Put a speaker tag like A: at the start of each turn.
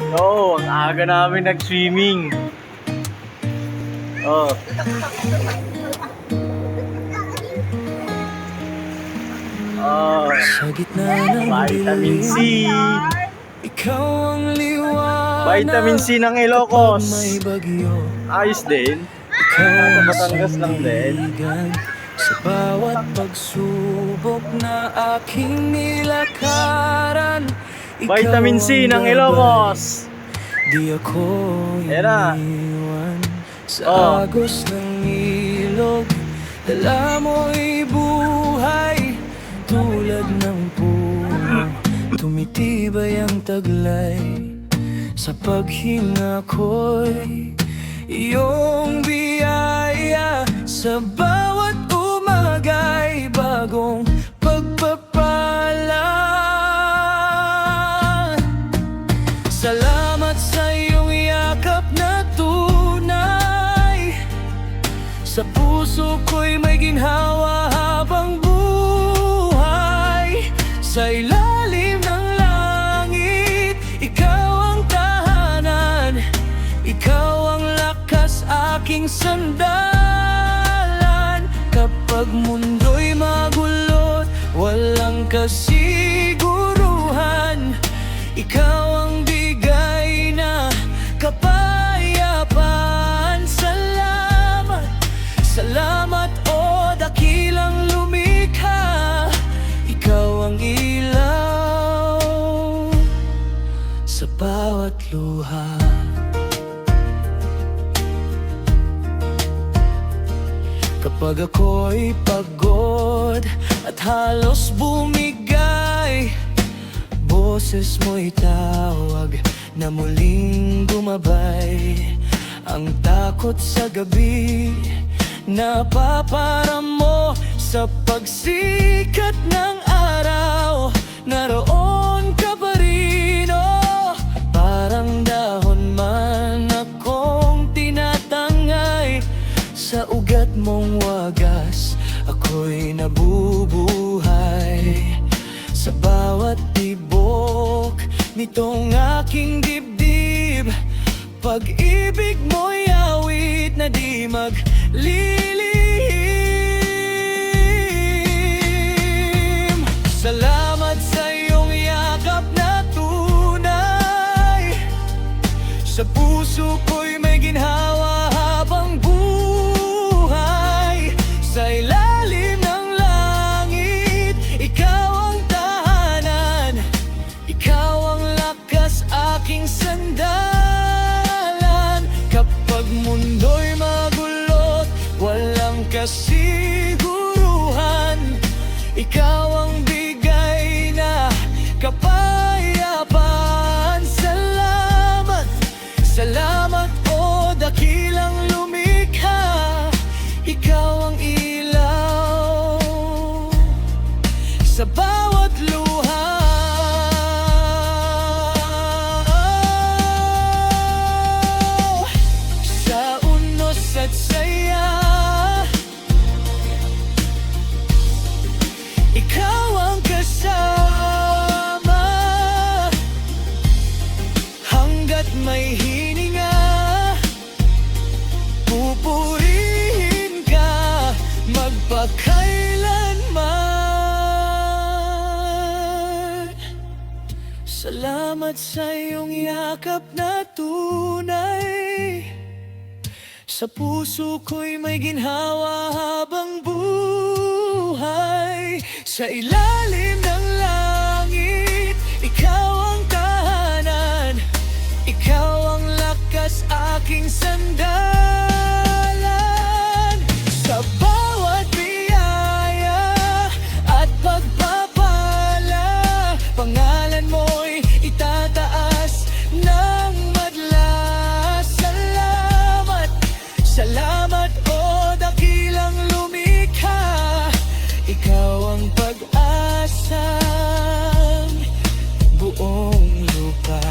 A: Yo, ang aga namin nag-swimming. Oh. Oh.
B: Sa gitna ng
A: Vitamin C.
B: ikaw ang liwanag.
A: Vitamin C ng Ilocos.
B: May bagyo,
A: Ayos din.
B: ikaw
A: Nasa
B: ang
A: Batangas lang din.
B: sandigan. Sa bawat pagsubok na aking nilakaran, ikaw
A: Vitamin C
B: ang
A: ng Ilocos.
B: Di ako
A: Era.
B: iniwan sa
A: Oh.
B: agos ng ilog. Dala mo'y buhay tulad ng puno. Tumitibay ang taglay sa paghinga ko'y iyong biyaya. Sa bawat umaga'y bagong pagpapala. Salamat sa iyong yakap na tunay. Sa puso ko'y may ginhawa habang buhay. Sa ilalim ng langit, ikaw ang tahanan. Ikaw ang lakas, aking sandalan. Kapag mundo'y magulot, walang kasiguruhan, ikaw ang bigay na kapayapaan. Salamat, salamat o dakilang lumikha. Ikaw ang ilaw sa bawat luha. Kapag ako'y pagod at halos bumigay, boses mo'y tawag na muling gumabay. Ang takot sa gabi, napaparamo sa pagsikat ng araw. Naroon ka pa rin, oh, parang dahon man akong tinatangay. Sa ugat mong wagas, ako'y nabubuhay. Sa bawat tibok nitong aking dibdib, pag-ibig mo'y awit na di maglilihim. Salamat sa iyong yakap na tunay. Sa puso ko'y may ginhawa habang buhay. Sa ilalim ng langit, ikaw ang tahanan. Ikaw ang lakas, aking sandalan. Kapag mundo'y magulot, walang kasiguruhan, ikaw ang bigay na kapayapaan. Salamat, salamat o dakilang lumikha. Ikaw ang ilaw sa bawat luha. Sa unos at saya, ikaw ang kasama. Hanggat may hininga, pupurihin ka magpakailanman. Salamat sa iyong yakap na tunay. Sa puso ko'y may ginhawa habang buhay. Sa ilalim ng langit, ikaw ang tahanan. Ikaw ang lakas, aking sandalan. Sa bawat biyaya at pagpapala, pangalan mo'y itataas ng madla. Salamat, salamat o dakilang lumikha. Ikaw ang pag-asang buong lupa.